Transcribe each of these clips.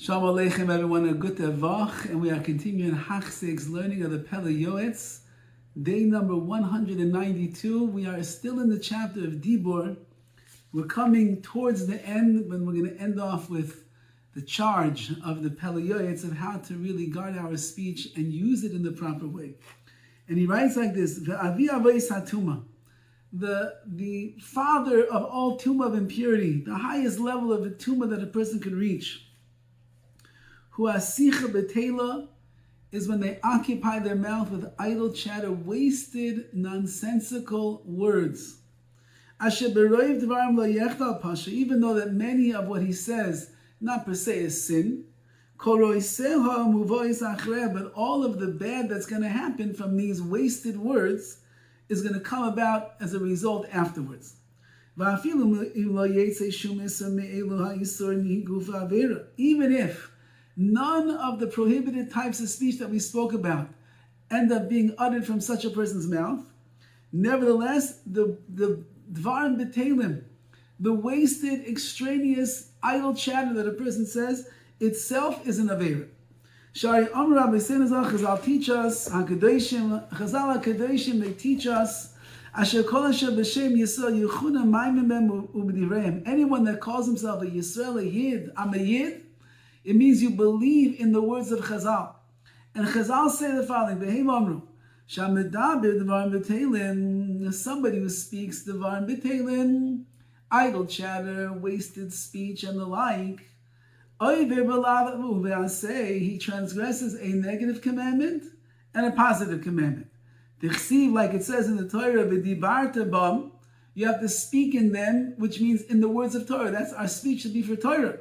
Shalom Aleichem, everyone, a good Tevach, and we are continuing Hachzik's learning of the Pele Yoetz, day number 192. We are still in the chapter of Dibur. We're coming towards the end when we're going to end off with the charge of the Pele Yoetz of how to really guard our speech and use it in the proper way. And he writes like this: Ve'avi avos hatuma, the father of all tumah of impurity, the highest level of the tumah that a person could reach. Who asicha betela is when they occupy their mouth with idle chatter, wasted, nonsensical words. Asher beroiv dvarim lo yechtal pasha, even though that many of what he says, not per se is sin, but all of the bad that's going to happen from these wasted words is going to come about as a result afterwards. Even if none of the prohibited types of speech that we spoke about end up being uttered from such a person's mouth, nevertheless, the dvarim betelim, the wasted, extraneous, idle chatter that a person says, itself is an aveira. Shari Amr Rabbi Chazal teach us, Chazal HaKadoshim, they teach us, Asher Kol Asher B'Shem Yisrael Yichuna Maimim Bem U'B'Divrayim. Anyone that calls himself a Yisrael, a Yid, I'm a Yid, it means you believe in the words of Chazal. And Chazal say the following: V'heim Amru, Shamedaber Dvarim B'Teilin, somebody who speaks Dvarim B'Teilin, idle chatter, wasted speech, and the like, he transgresses a negative commandment and a positive commandment. Like it says in the Torah, you have to speak in them, which means in the words of Torah. That's our speech should be for Torah.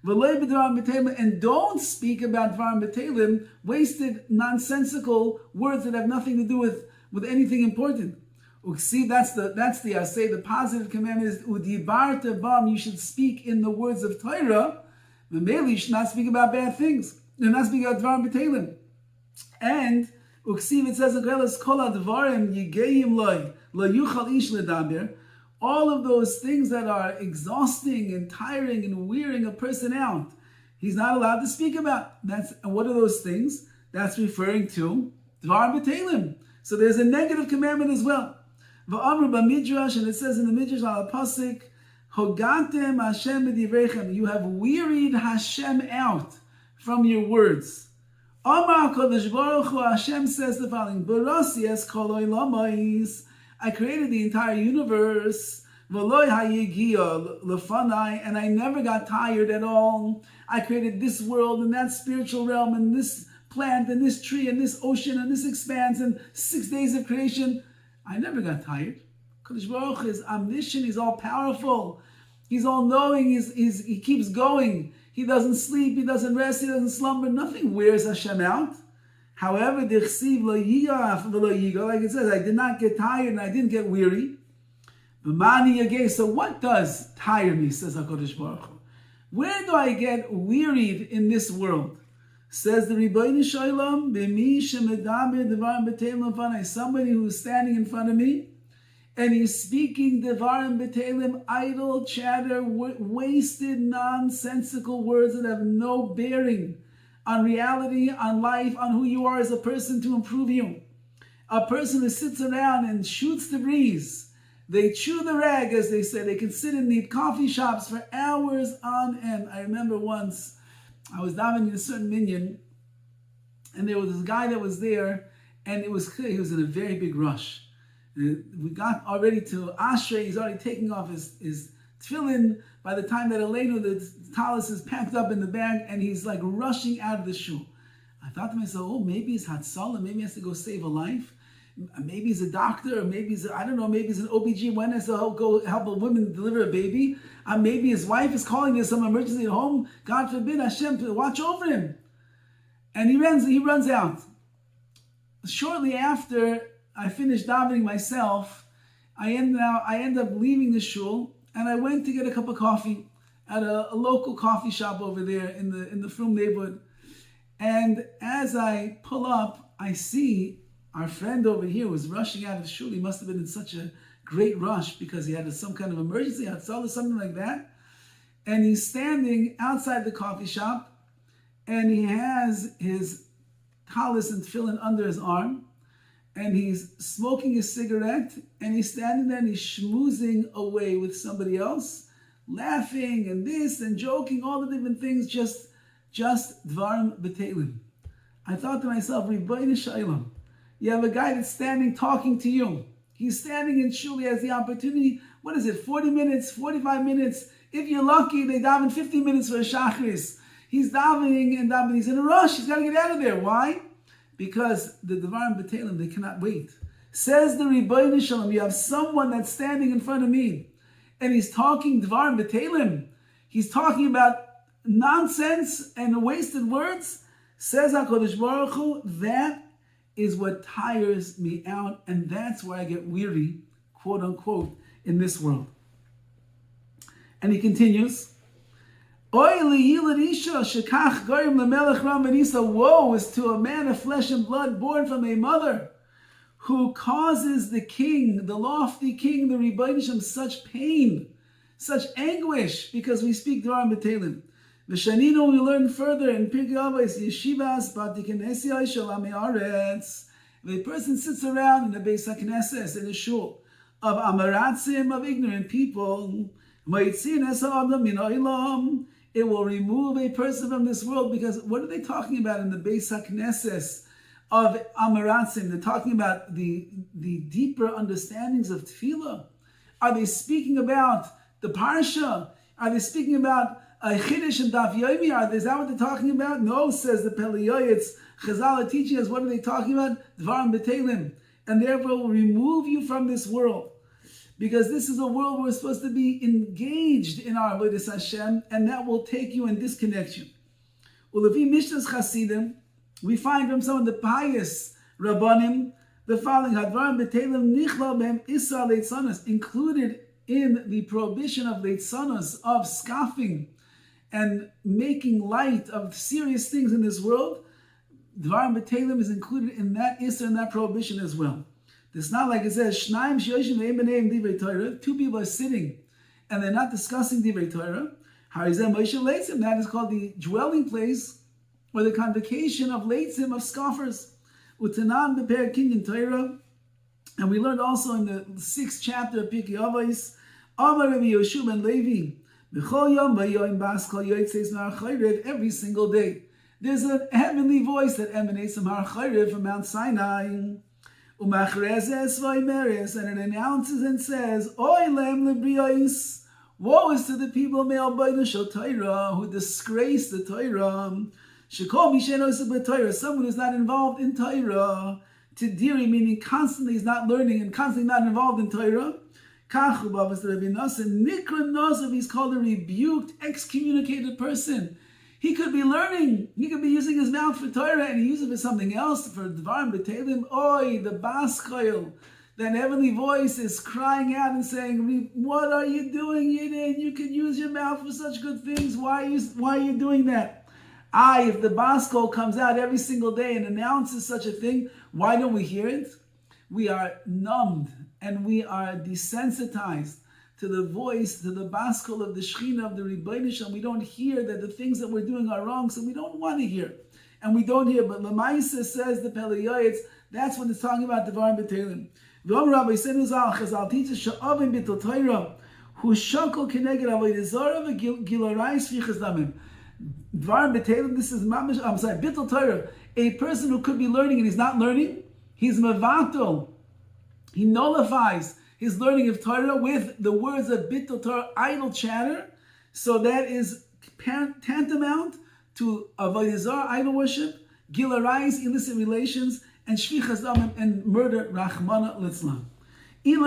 And don't speak about Dvarim B'Telim, wasted, nonsensical words that have nothing to do with anything important. See, that's the I say the positive commandment is Udibarta Bam, you should speak in the words of Torah. Maybe you should not speak about bad things. You're not speaking about Dvarim B'Telim. And Uksiv, it says in Koheles, Kol HaDvarim Yigeim Loi, Lo Yuchal Ish Ledaber. All of those things that are exhausting and tiring and wearing a person out, he's not allowed to speak about. And what are those things? That's referring to Dvarim B'Telim. So there's a negative commandment as well. V'amru b'midrash, and it says in the midrash al pasuk, Hogatem Hashem b'divrechem, you have wearied Hashem out from your words. Amar Kodesh Baruch Hu, Hashem says the following: Barasi es kol olamais, I created the entire universe, V'loi hayigia lefanai, and I never got tired at all. I created this world and that spiritual realm and this plant and this tree and this ocean and this expanse and 6 days of creation. I never got tired. Kodesh Baruch Hu is omniscient, he's all powerful, he's all knowing, he keeps going. He doesn't sleep, he doesn't rest, he doesn't slumber, nothing wears Hashem out. However, like it says, I did not get tired and I didn't get weary. So what does tire me, says HaKadosh Baruch Hu? Where do I get wearied in this world? Says the Ribono Shel Olam, somebody who's standing in front of me and he's speaking Devarim B'Telim, idle chatter, wasted, nonsensical words that have no bearing on reality, on life, on who you are as a person to improve you. A person who sits around and shoots the breeze. They chew the rag, as they say. They can sit in the coffee shops for hours on end. I remember once I was davening in a certain minyan, and there was this guy that was there, and it was clear he was in a very big rush. We got already to Ashrei, he's already taking off his tefillin. By the time that Elenu, the talis is packed up in the bag, and he's like rushing out of the shul. I thought to myself, oh, maybe he's Hatzalah, maybe he has to go save a life. Maybe he's a doctor, or maybe he's, maybe he's an OBGYN, has to go help a woman deliver a baby. Maybe his wife is calling, there's some emergency at home. God forbid, Hashem, to watch over him. And he runs out. Shortly after I finished davening myself, I end up leaving the shul, and I went to get a cup of coffee at a local coffee shop over there in the Frum neighborhood. And as I pull up, I see our friend over here was rushing out of shul. He must have been in such a great rush because he had some kind of emergency, had something like that. And he's standing outside the coffee shop, and he has his talis and tefillin under his arm, and he's smoking a cigarette, and he's standing there and he's schmoozing away with somebody else, laughing and this and joking, all the different things, just dvarim b'telim. I thought to myself, Ribono Shalom, you have a guy that's standing talking to you. He's standing in shul, he has the opportunity, 40 minutes, 45 minutes. If you're lucky, they daven 50 minutes for a shachris. He's davening and davening. He's in a rush. He's got to get out of there. Why? Because the Devarim B'Telim, they cannot wait. Says the Ribono Shalom, you have someone that's standing in front of me, and he's talking Devarim B'Telim. He's talking about nonsense and wasted words. Says HaKadosh Baruch Hu, that is what tires me out, and that's where I get weary, quote unquote, in this world. And he continues, woe is to a man of flesh and blood born from a mother who causes the king, the lofty king, the Ribono Shalom, such pain, such anguish, because we speak Dvarim B'Telim. V'shaninu, we learn further in Pirkei Avos, Yeshivas B'Tikenesiyai Shel Amei Haaretz. If a person sits around in the Beis HaKnesses, in the shul of Amaratzim, of ignorant people, it will remove a person from this world, because what are they talking about in the Beis HaKnesses of Amaratzim? They're talking about the deeper understandings of Tefillah. Are they speaking about the Parsha? Are they speaking about Chiddush and Daf Yomi? Is that what they're talking about? No, says the Pele Yoetz. Chazal are teaching us, what are they talking about? Dvarim B'Telim. And therefore will remove you from this world. Because this is a world where we're supposed to be engaged in our avodas Hashem, and that will take you and disconnect you. Well, if we Mishnah's Chasidim, we find from some of the pious Rabbanim the following: Hadvarim B'Telim Nichla B'hem Isra Leitzanos, included in the prohibition of Leitzanos, of scoffing and making light of serious things in this world. Dvarim B'Telim is included in that Isra and that prohibition as well. It's not like it says, Shnaim Sheyoshim Ve'em Divrei Torah. Two people are sitting and they're not discussing Divrei Torah. Harizeh Moshe Leitzim. That is called the dwelling place or the convocation of Leitzim, of scoffers. Utanan Beper Kinyan Torah. And we learned also in the 6th chapter of Pirkei Avos, Amar Rabbi Yoshua ben Levi, B'chol Yom V'yoyim Bas Kol Yoetzeis Mar Chayrev. Every single day, there's a heavenly voice that emanates from Har Chayrev, from Mount Sinai. And it announces and says, Oy lem lebriyos, woe is to the people who disgrace the Torah. Someone who's not involved in Torah. Tidiri, meaning constantly is not learning and constantly not involved in Torah. He's called a rebuked, excommunicated person. He could be learning. He could be using his mouth for Torah, and he uses it for something else, for Dvarim B'Telim. Oy, the Bas Koil. That heavenly voice is crying out and saying, what are you doing, Yidden? You can use your mouth for such good things. Why are you doing that? If the Bas Koil comes out every single day and announces such a thing, why don't we hear it? We are numbed and we are desensitized to the voice, to the baskol of the Shechina, of the Ribono Shalom. We don't hear that the things that we're doing are wrong, so we don't want to hear. And we don't hear. But Lamaisa says the Pele Yoetz, that's when it's talking about Dvarim B'Telim. V'om Rabbi Senu Zal, Chazal teaches, Sha'avim B'Tel Torah, Hu Shakol Keneged Avodah Zarah V'Gilarai Sfichas Damim. Dvarim B'Telim, this is B'Tel Torah. A person who could be learning and he's not learning, he's Mevatel. He nullifies his learning of Torah with the words of B'Tel Torah, idle chatter. So that is tantamount to Avodah Zarah, idol worship, Gilarais, illicit relations, and Shvichas Damim, and murder, Rachmana Litzlan. If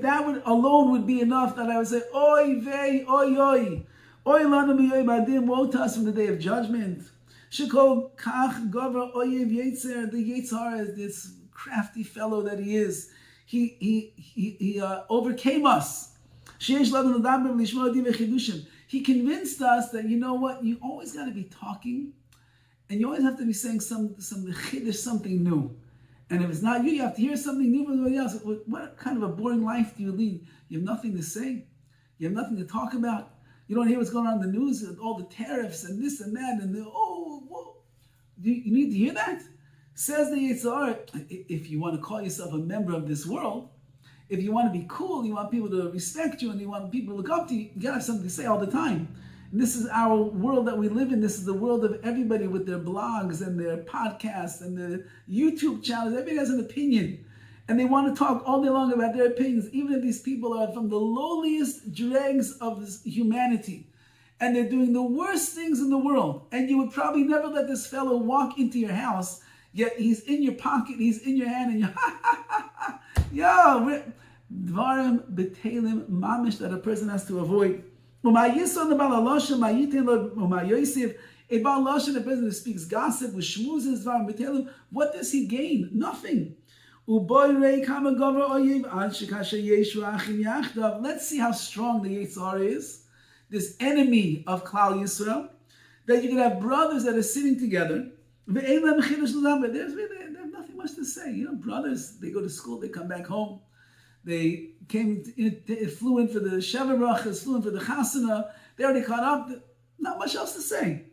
that alone would be enough, that I would say, Oy vey, oy oy, oy lanu miyoy badim, woe to us from the day of judgment. Shekol kach gover oyev yetzer, the Yetzar is this crafty fellow that he is. He overcame us. He convinced us that, you know what, you always got to be talking, and you always have to be saying some chiddush, something new. And if it's not you, you have to hear something new from somebody else. What kind of a boring life do you lead? You have nothing to say. You have nothing to talk about. You don't hear what's going on in the news, all the tariffs and this and that, and whoa. You need to hear that? Says the Yitzhar, if you want to call yourself a member of this world, if you want to be cool, you want people to respect you, and you want people to look up to you, you got to have something to say all the time. And this is our world that we live in. This is the world of everybody with their blogs and their podcasts and their YouTube channels. Everybody has an opinion. And they want to talk all day long about their opinions, even if these people are from the lowliest dregs of humanity. And they're doing the worst things in the world. And you would probably never let this fellow walk into your house, yet he's in your pocket, he's in your hand, and you're dvarim betelim mamish that a person has to avoid. A Baal Lashon, a person who speaks gossip, with shmuzes, dvarim betelim, what does he gain? Nothing. Let's see how strong the Yitzhar is, this enemy of Klal Yisrael, that you can have brothers that are sitting together. They have nothing much to say. Brothers, they go to school, they come back home. They flew in for the Sheva Brachas, flew in for the Chasana. They already caught up. Not much else to say.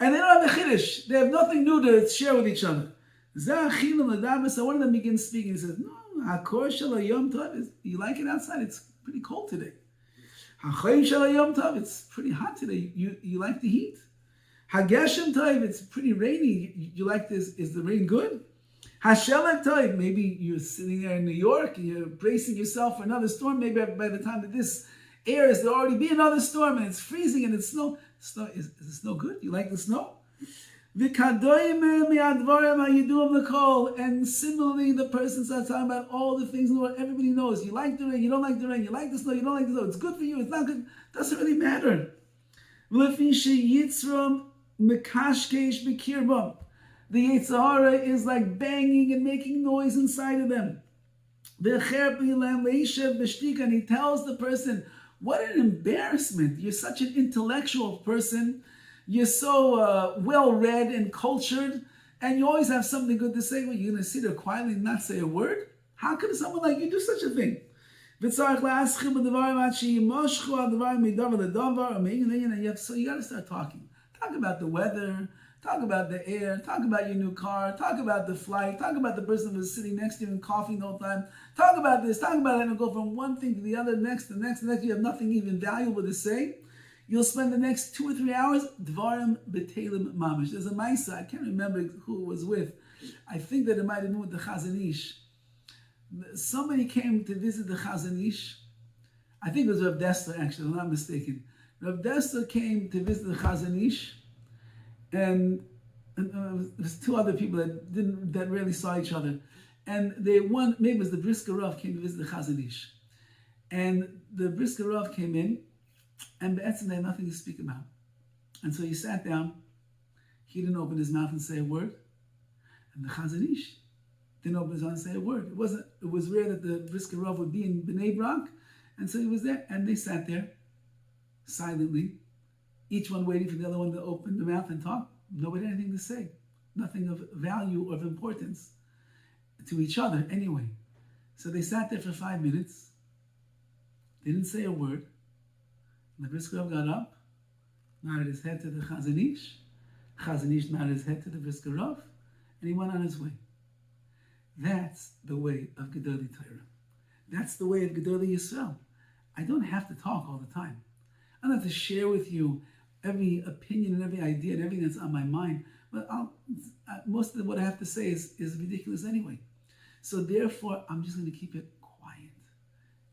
And they don't have a Chiddush. They have nothing new to share with each other. So one of them begins speaking. He says, you like it outside? It's pretty cold today. It's pretty hot today. You like the heat? It's pretty rainy. You like this? Is the rain good? Maybe you're sitting there in New York and you're bracing yourself for another storm. Maybe by the time that this airs, there'll already be another storm and it's freezing and it's snow. Is the snow good? You like the snow? And similarly, the person starts talking about all the things in the world. Everybody knows. You like the rain, you don't like the rain. You like the snow, you don't like the snow. It's good for you, it's not good. Doesn't really matter. The Yetzirah is like banging and making noise inside of them. And he tells the person, what an embarrassment. You're such an intellectual person. You're so well-read and cultured, and you always have something good to say. Well, you're going to sit there quietly and not say a word? How could someone like you do such a thing? So you got to start talking. Talk about the weather, talk about the air, talk about your new car, talk about the flight, talk about the person who's sitting next to you and coughing the whole time. Talk about this, talk about that, and go from one thing to the other, next. You have nothing even valuable to say. You'll spend the next 2 or 3 hours, dvarim betelim mamish. There's a Maisa, I can't remember who it was with. I think that it might have been with the Chazon Ish. Somebody came to visit the Chazon Ish. I think it was Rav Dessler, actually, if I'm not mistaken. Rav Dessler came to visit the Chazon Ish, and there's 2 other people that rarely saw each other. And maybe it was the Brisker Rav came to visit the Chazon Ish. And the Brisker Rav came in, and Be'etzim they had nothing to speak about. And so he sat down. He didn't open his mouth and say a word. And the Chazon Ish didn't open his mouth and say a word. It was rare that the Brisker Rav would be in Bnei Brak. And so he was there. And they sat there silently, each one waiting for the other one to open the mouth and talk. Nobody had anything to say. Nothing of value or of importance to each other anyway. So they sat there for 5 minutes. They didn't say a word. The Brisker Rav got up, nodded his head to the Chazon Ish. Chazon Ish nodded his head to the Brisker Rav, and he went on his way. That's the way of Gedolei Torah. That's the way of Gedolei Yisrael. I don't have to talk all the time. I don't have to share with you every opinion and every idea and everything that's on my mind. But most of what I have to say is ridiculous anyway. So therefore, I'm just going to keep it quiet.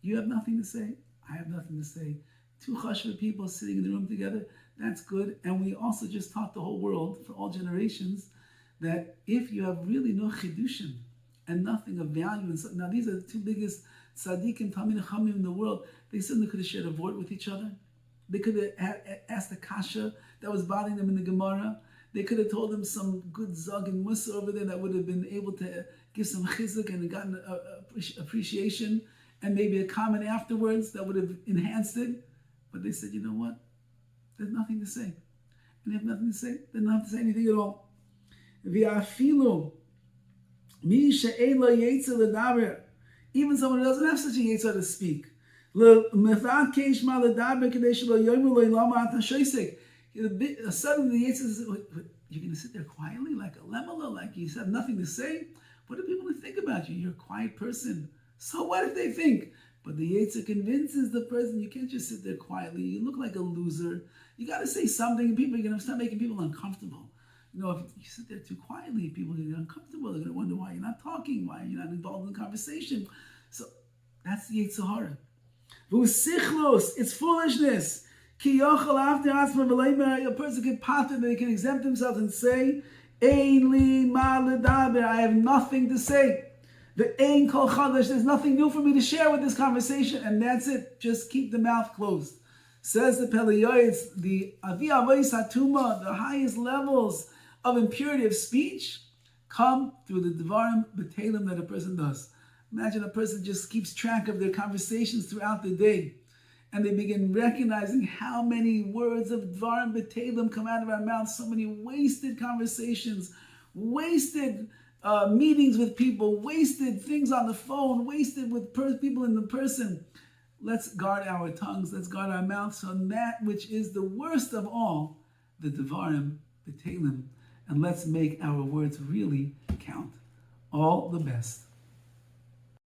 You have nothing to say. I have nothing to say. 2 chashva people sitting in the room together, that's good. And we also just taught the whole world, for all generations, that if you have really no chidushim and nothing of value, now these are the 2 biggest tzaddikim, Talmidei Chachamim in the world, they certainly could have shared a word with each other. They could have asked a kasha that was bothering them in the Gemara. They could have told them some good zog and musa over there that would have been able to give some chizuk and gotten appreciation and maybe a comment afterwards that would have enhanced it. But they said, you know what? There's nothing to say. And they have nothing to say. They don't have to say anything at all. Even someone who doesn't have such a yetzirah to speak. Suddenly the Yetzer says, you're going to sit there quietly like a lemala, like you have nothing to say? What are people going to think about you? You're a quiet person. So what if they think? But the Yetzer convinces the person, you can't just sit there quietly. You look like a loser. You got to say something, and people are going to start making people uncomfortable. If you sit there too quietly, people are going to get uncomfortable. They're going to wonder why you're not talking, why you're not involved in the conversation. So that's the Yetzer Hara. It's foolishness. A person can pattern, they can exempt themselves and say, I have nothing to say. The Ein Kol Chadash, there's nothing new for me to share with this conversation, and that's it. Just keep the mouth closed. Says the Pele Yoetz, the Avi Avos Hatuma, the highest levels of impurity of speech come through the Devarim B'Telim that a person does. Imagine a person just keeps track of their conversations throughout the day, and they begin recognizing how many words of Dvarim B'Telim come out of our mouths, so many wasted conversations, wasted meetings with people, wasted things on the phone, wasted with people in the person. Let's guard our tongues, let's guard our mouths on that which is the worst of all, the Devarim B'Telim, and let's make our words really count. All the best.